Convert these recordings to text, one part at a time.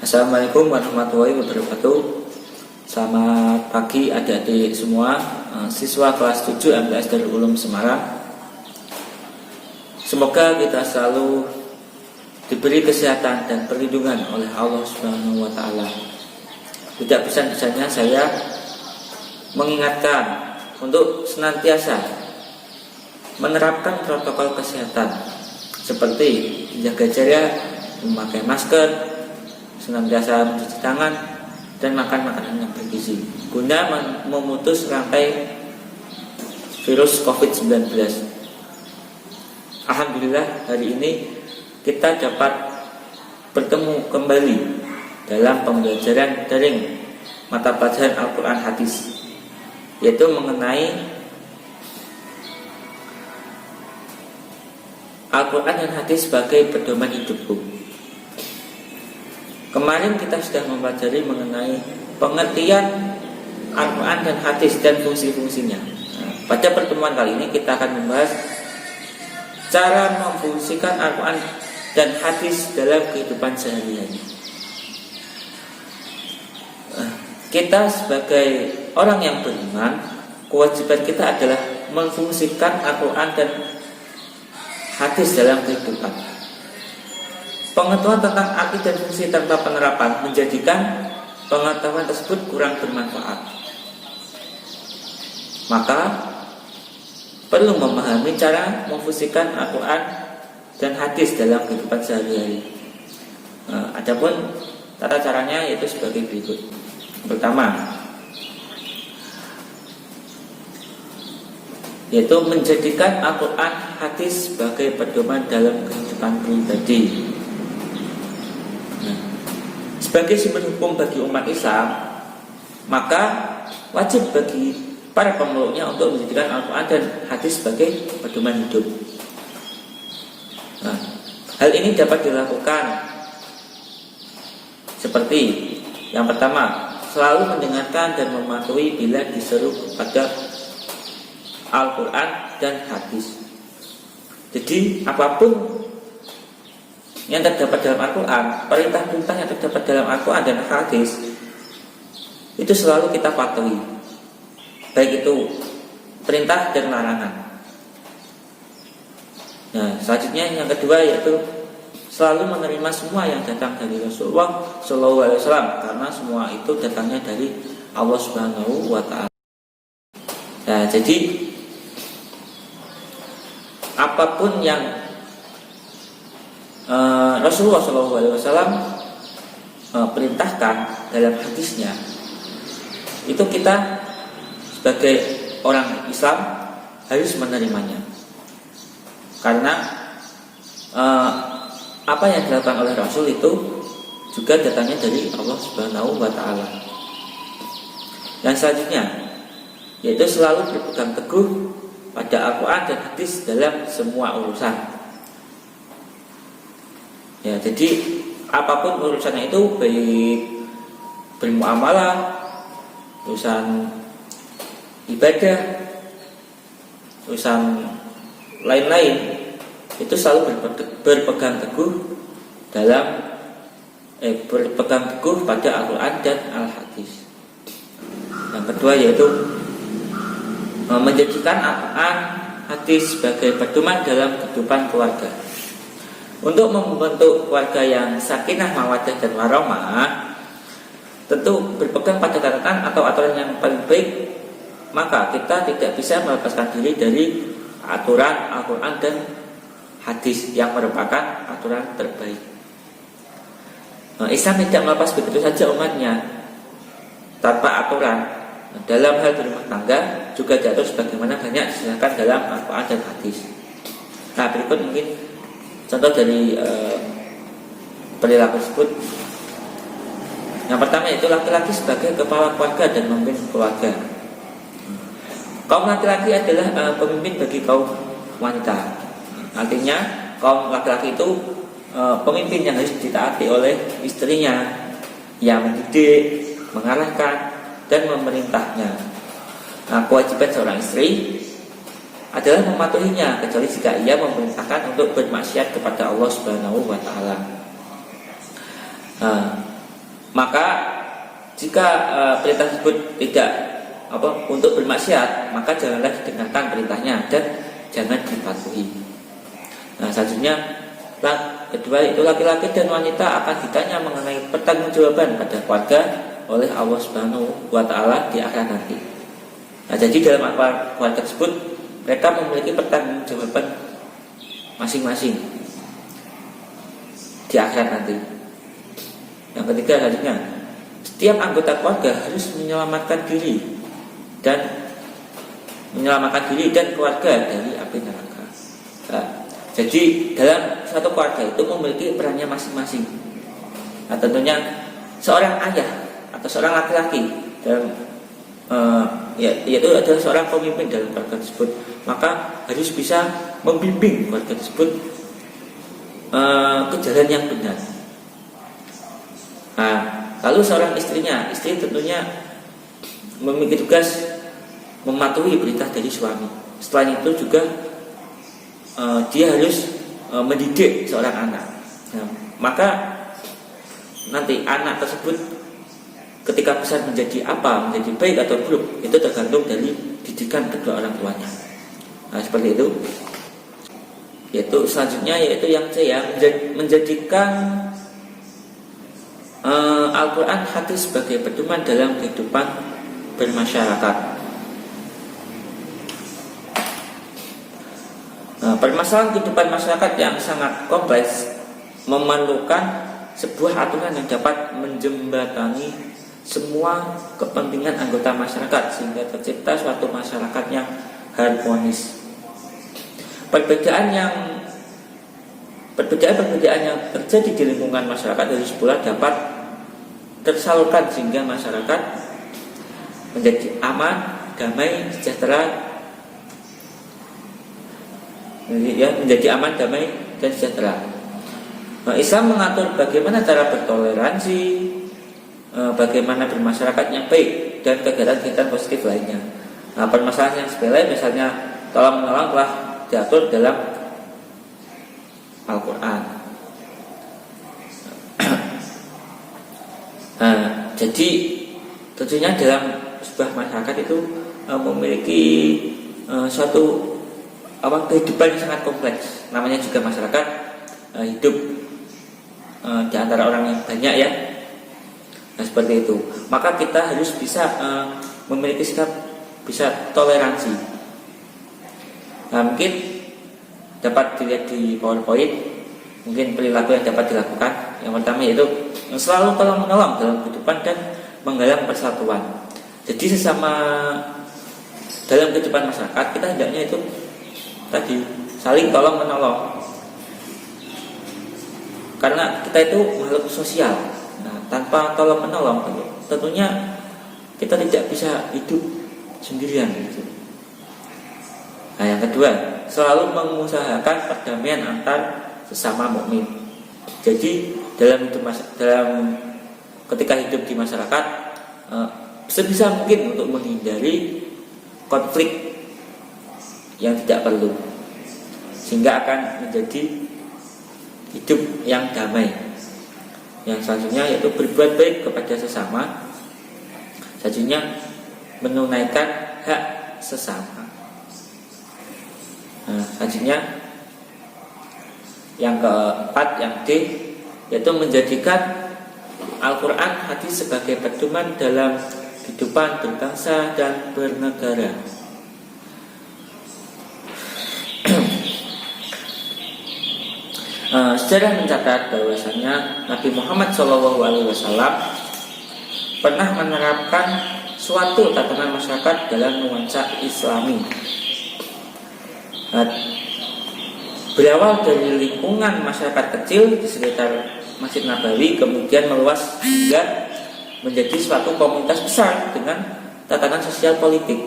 Assalamualaikum warahmatullahi wabarakatuh. Selamat pagi adik-adik semua, siswa kelas 7 MTS Darul Ulum Semarang. Semoga kita selalu diberi kesehatan dan perlindungan oleh Allah Subhanahu wa taala. Tidak pesan-pesannya saya mengingatkan untuk senantiasa menerapkan protokol kesehatan seperti menjaga jarak, memakai masker, senantiasa mencuci tangan, dan makan makanan yang bergizi guna memutus rantai virus COVID-19. Alhamdulillah hari ini kita dapat bertemu kembali dalam pembelajaran daring mata pelajaran Al-Quran Hadis, yaitu mengenai Al-Quran dan Hadis sebagai pedoman hidupku. Kemarin kita sudah mempelajari mengenai pengertian Al-Quran dan Hadis dan fungsi-fungsinya. Pada pertemuan kali ini kita akan membahas cara memfungsikan Al-Quran dan Hadis dalam kehidupan sehari-hari. Kita sebagai orang yang beriman, kewajiban kita adalah memfungsikan Al-Quran dan Hadis dalam kehidupan. Pengetahuan tentang arti dan fungsi tanpa penerapan menjadikan pengetahuan tersebut kurang bermanfaat. Maka perlu memahami cara memfungsikan Al-Quran dan Hadis dalam kehidupan sehari-hari. Adapun tata caranya yaitu sebagai berikut. Pertama, yaitu menjadikan Al-Quran Hadis sebagai pedoman dalam kehidupan pribadi. Sebagai sumber hukum bagi umat Islam, maka wajib bagi para pemeluknya untuk menjadikan Al-Quran dan Hadis sebagai pedoman hidup. Hal ini dapat dilakukan seperti yang pertama, selalu mendengarkan dan mematuhi bila diseru kepada Al-Quran dan Hadis. Jadi apapun yang terdapat dalam Al-Quran, perintah-perintah yang terdapat dalam Al-Quran dan Hadis, itu selalu kita patuhi, baik itu perintah dan larangan. Nah, selanjutnya yang kedua yaitu selalu menerima semua yang datang dari Rasulullah SAW, karena semua itu datangnya dari Allah Subhanahu wa taala. Nah, jadi apapun yang Rasulullah SAW perintahkan dalam hadisnya, itu kita sebagai orang Islam harus menerimanya, karena apa yang dilakukan oleh Rasul itu juga datangnya dari Allah Subhanahu wa taala. Dan selanjutnya yaitu selalu berpegang teguh pada Al-Quran dan Hadis dalam semua urusan. Ya, jadi apapun urusannya itu, baik bermuamalah, urusan ibadah, urusan lain-lain, itu selalu berpegang teguh berpegang teguh pada Al-Quran dan Al-Hadis. Yang kedua yaitu menjadikan Al-Quran Hadis sebagai pedoman dalam kehidupan keluarga. Untuk membentuk keluarga yang sakinah, mawaddah, dan warahmah, tentu berpegang pada catatan atau aturan yang paling baik. Maka kita tidak bisa melepaskan diri dari aturan Al-Quran dan Hadis yang merupakan aturan terbaik. Islam tidak melepas begitu saja umatnya tanpa aturan. Dalam hal berumah tangga juga diatur sebagaimana banyak disebutkan dalam Al-Quran dan Hadis. Nah, berikut mungkin contoh dari perilaku tersebut. Yang pertama yaitu laki-laki sebagai kepala keluarga dan memimpin keluarga. Kaum laki-laki adalah pemimpin bagi kaum wanita. Artinya kaum laki-laki itu pemimpin yang harus ditaati oleh istrinya, yang mendidik, mengarahkan, dan memerintahnya. Nah, kewajiban seorang istri adalah mematuhinya, kecuali jika ia memerintahkan untuk bermaksiat kepada Allah Subhanahu wa taala. Maka jika perintah tersebut tidak untuk bermaksiat, maka janganlah didengarkan perintahnya dan jangan dipatuhi. Nah, selanjutnya kedua itu laki-laki dan wanita akan ditanya mengenai pertanggungjawaban pada keluarga oleh Allah Subhanahu wa taala di akhirat nanti. Nah, jadi dalam keluarga tersebut mereka memiliki pertanggungjawaban masing-masing di akhirat nanti. Yang ketiga selanjutnya, setiap anggota keluarga harus menyelamatkan diri dan keluarga dari api neraka. Nah, jadi dalam satu keluarga itu memiliki perannya masing-masing. Nah, tentunya seorang ayah atau seorang laki-laki dalam yaitu adalah seorang pemimpin dalam keluarga tersebut, maka harus bisa membimbing keluarga tersebut ke jalan yang benar. Nah, lalu seorang istri tentunya memiliki tugas mematuhi perintah dari suami. Setelah itu juga dia harus mendidik seorang anak. Nah, maka nanti anak tersebut ketika besar menjadi baik atau buruk, itu tergantung dari didikan kedua orang tuanya. Nah, seperti itu. Yaitu selanjutnya yang C, menjadikan Al-Quran hadis sebagai pedoman dalam kehidupan bermasyarakat. Permasalahan kehidupan masyarakat yang sangat kompleks memerlukan sebuah aturan yang dapat menjembatani semua kepentingan anggota masyarakat sehingga tercipta suatu masyarakat yang harmonis. Perbedaan yang terjadi di lingkungan masyarakat harus pula dapat tersalurkan sehingga masyarakat menjadi aman, damai, sejahtera. Menjadi aman, damai, dan sejahtera. Islam mengatur bagaimana cara bertoleransi, bagaimana bermasyarakat yang baik, dan kegiatan-kegiatan positif lainnya. Permasalahan yang sepele, misalnya tolong menolong, telah diatur dalam Al-Quran. Jadi tentunya dalam sebuah masyarakat itu memiliki suatu kehidupan yang sangat kompleks. Namanya juga masyarakat hidup di antara orang yang banyak ya. Nah, seperti itu. Maka kita harus bisa memiliki sikap bisa toleransi. Nah, mungkin dapat dilihat di PowerPoint. Mungkin perilaku yang dapat dilakukan. Yang pertama yaitu selalu tolong menolong dalam kehidupan dan menggalang persatuan. Jadi sesama dalam kehidupan masyarakat kita hendaknya itu tadi saling tolong menolong, karena kita itu makhluk sosial. Nah, tanpa tolong menolong tentunya kita tidak bisa hidup sendirian gitu. Nah, yang kedua, selalu mengusahakan perdamaian antar sesama mukmin. Jadi ketika hidup di masyarakat sebisa mungkin untuk menghindari konflik yang tidak perlu, sehingga akan menjadi hidup yang damai. Yang selanjutnya yaitu berbuat baik kepada sesama. Selanjutnya menunaikan hak sesama. Nah, selanjutnya yang keempat, yang D, yaitu menjadikan Al-Quran hadis sebagai pedoman dalam kehidupan berbangsa dan bernegara. Sejarah mencatat bahwasanya Nabi Muhammad SAW pernah menerapkan suatu tatanan masyarakat dalam nuansa Islami. Berawal dari lingkungan masyarakat kecil di sekitar Masjid Nabawi, kemudian meluas hingga menjadi suatu komunitas besar dengan tatanan sosial politik.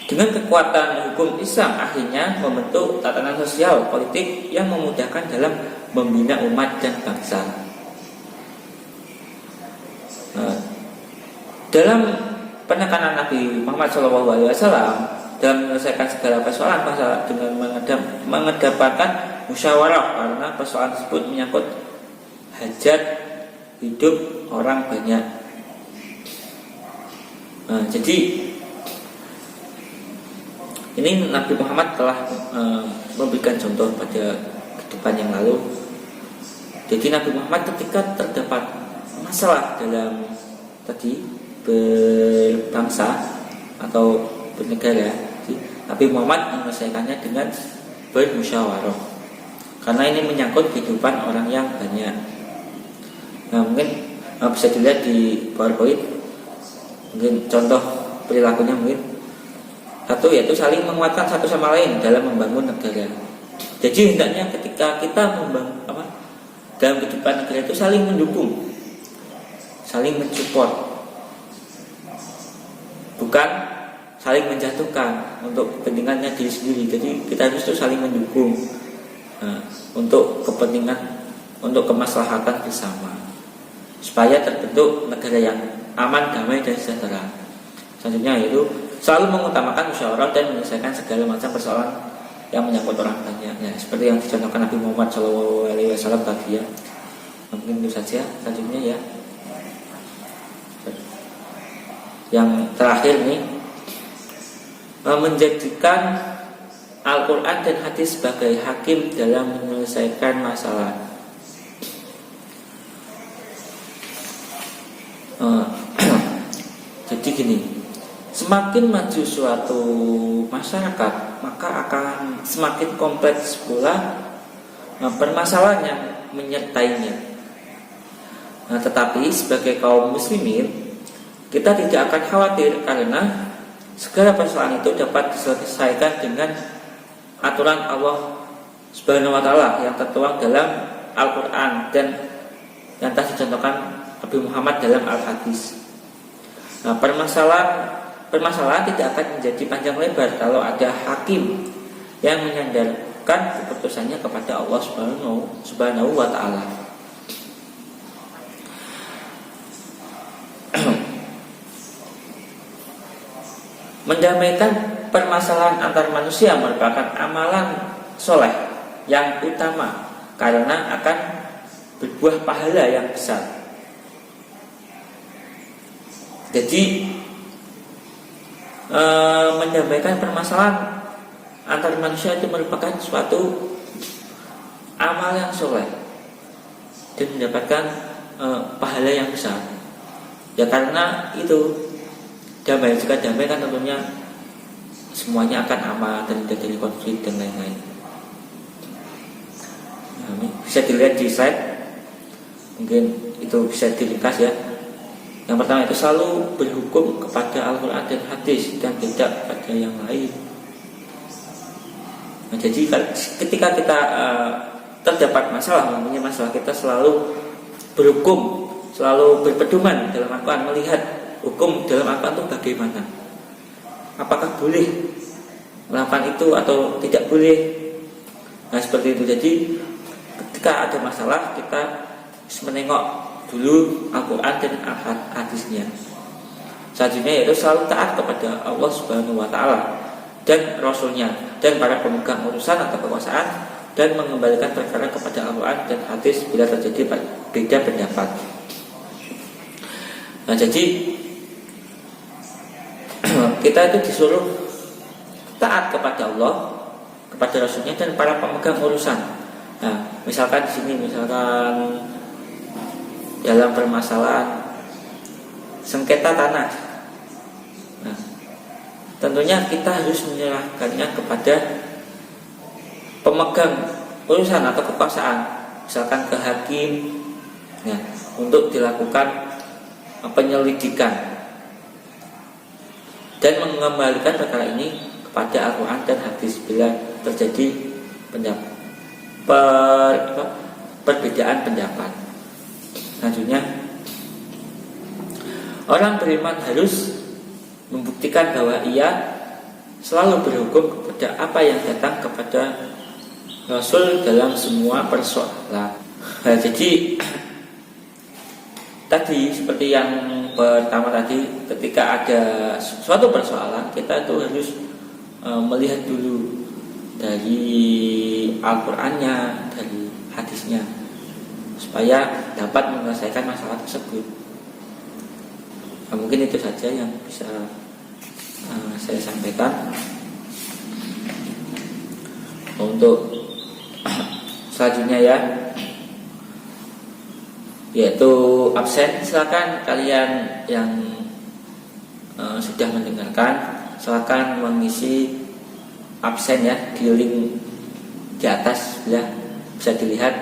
Dengan kekuatan hukum Islam akhirnya membentuk tatanan sosial politik yang memudahkan dalam membina umat dan bangsa. Dalam penekanan Nabi Muhammad SAW dalam menyelesaikan segala persoalan bangsa dengan mengedepankan musyawarah, karena persoalan tersebut menyangkut hajat hidup orang banyak. Jadi ini Nabi Muhammad telah memberikan contoh pada kehidupan yang lalu. Jadi Nabi Muhammad ketika terdapat masalah dalam tadi berbangsa atau bernegara, Nabi Muhammad menyelesaikannya dengan bermusyawarah, karena ini menyangkut kehidupan orang yang banyak. Nah, mungkin bisa dilihat di PowerPoint, mungkin contoh perilakunya mungkin satu, yaitu saling menguatkan satu sama lain dalam membangun negara. Jadi hendaknya ketika kita membangun dalam kehidupan negara itu saling mendukung, saling mensupport, bukan saling menjatuhkan untuk kepentingannya diri sendiri. Jadi kita harus tuh saling mendukung untuk kepentingan, untuk kemaslahatan bersama, supaya terbentuk negara yang aman, damai, dan sejahtera. Selanjutnya yaitu selalu mengutamakan musyawarah dan menyelesaikan segala macam persoalan yang menyangkut orang banyak. Ya, seperti yang dicontohkan Nabi Muhammad SAW tadi ya. Mungkin itu saja. Selanjutnya ya, yang terakhir nih, menjadikan Al-Quran dan hadis sebagai hakim dalam menyelesaikan masalah. Jadi gini, semakin maju suatu masyarakat, maka akan semakin kompleks pula permasalahan yang menyertainya. Tetapi sebagai kaum muslimin, kita tidak akan khawatir karena segala persoalan itu dapat diselesaikan dengan aturan Allah Subhanahu wa taala yang tertuang dalam Al-Qur'an dan yang telah dicontohkan Nabi Muhammad dalam Al-Hadis. Permasalahan tidak akan menjadi panjang lebar kalau ada hakim yang menyandarkan keputusannya kepada Allah Subhanahu wa taala. Mendamaikan permasalahan antar manusia merupakan amalan soleh yang utama karena akan berbuah pahala yang besar. Jadi mendamaikan permasalahan antar manusia itu merupakan suatu amal yang soleh dan mendapatkan pahala yang besar. Ya karena itu damai, jika damai kan tentunya semuanya akan aman dan tidak terjadi konflik dan lain-lain. Bisa dilihat di slide, mungkin itu bisa diringkas ya. Yang pertama itu selalu berhukum kepada Al-Quran dan hadis dan tidak pada yang lain. Jadi ketika kita terdapat masalah, namanya masalah, kita selalu berhukum, selalu berpedoman dalam Al-Quran, melihat hukum dalam Al-Quran itu bagaimana, apakah boleh melakukan itu atau tidak boleh. Nah seperti itu. Jadi ketika ada masalah, kita harus menengok dulu Al-Quran dan hadisnya. Selanjutnya yaitu selalu taat kepada Allah Subhanahu wa taala dan Rasulnya dan para pemegang urusan atau kekuasaan, dan mengembalikan perkara kepada Al-Quran dan hadis bila terjadi beda pendapat. Nah jadi kita itu disuruh taat kepada Allah, kepada Rasulnya, dan para pemegang urusan. Nah misalkan di sini, misalkan dalam permasalahan sengketa tanah, nah, tentunya kita harus menyerahkannya kepada pemegang urusan atau kekuasaan, misalkan ke hakim, ya, untuk dilakukan penyelidikan dan mengembalikan perkara ini kepada Al-Quran dan hadis bila terjadi perbedaan pendapat. Selanjutnya, orang beriman harus membuktikan bahwa ia selalu berhukum kepada apa yang datang kepada Rasul dalam semua persoalan. Nah, jadi tadi seperti yang pertama tadi, ketika ada suatu persoalan, kita itu harus melihat dulu dari Al-Qur'annya, dari hadisnya, supaya dapat menyelesaikan masalah tersebut. Nah, mungkin itu saja yang bisa saya sampaikan. Untuk selanjutnya ya, yaitu absen. Silakan kalian yang sudah mendengarkan, silakan mengisi absen ya di link di atas ya, bisa dilihat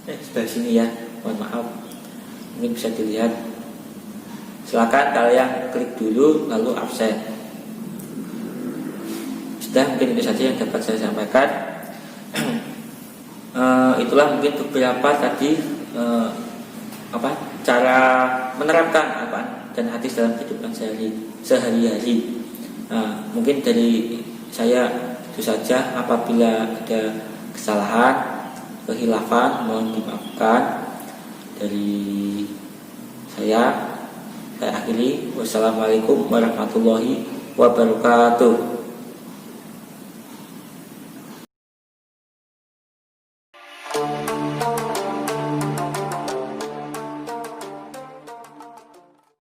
sebelah sini ya, mohon maaf, ini bisa dilihat. Silakan kalian klik dulu lalu absen. Sudah, mungkin itu saja yang dapat saya sampaikan. Itulah mungkin beberapa tadi cara menerapkan Al-Quran dan hadis dalam kehidupan sehari-hari. Mungkin dari saya itu saja. Apabila ada kesalahan, kehilafan, mohon dimaafkan. Dari saya akhiri. Wassalamualaikum warahmatullahi wabarakatuh.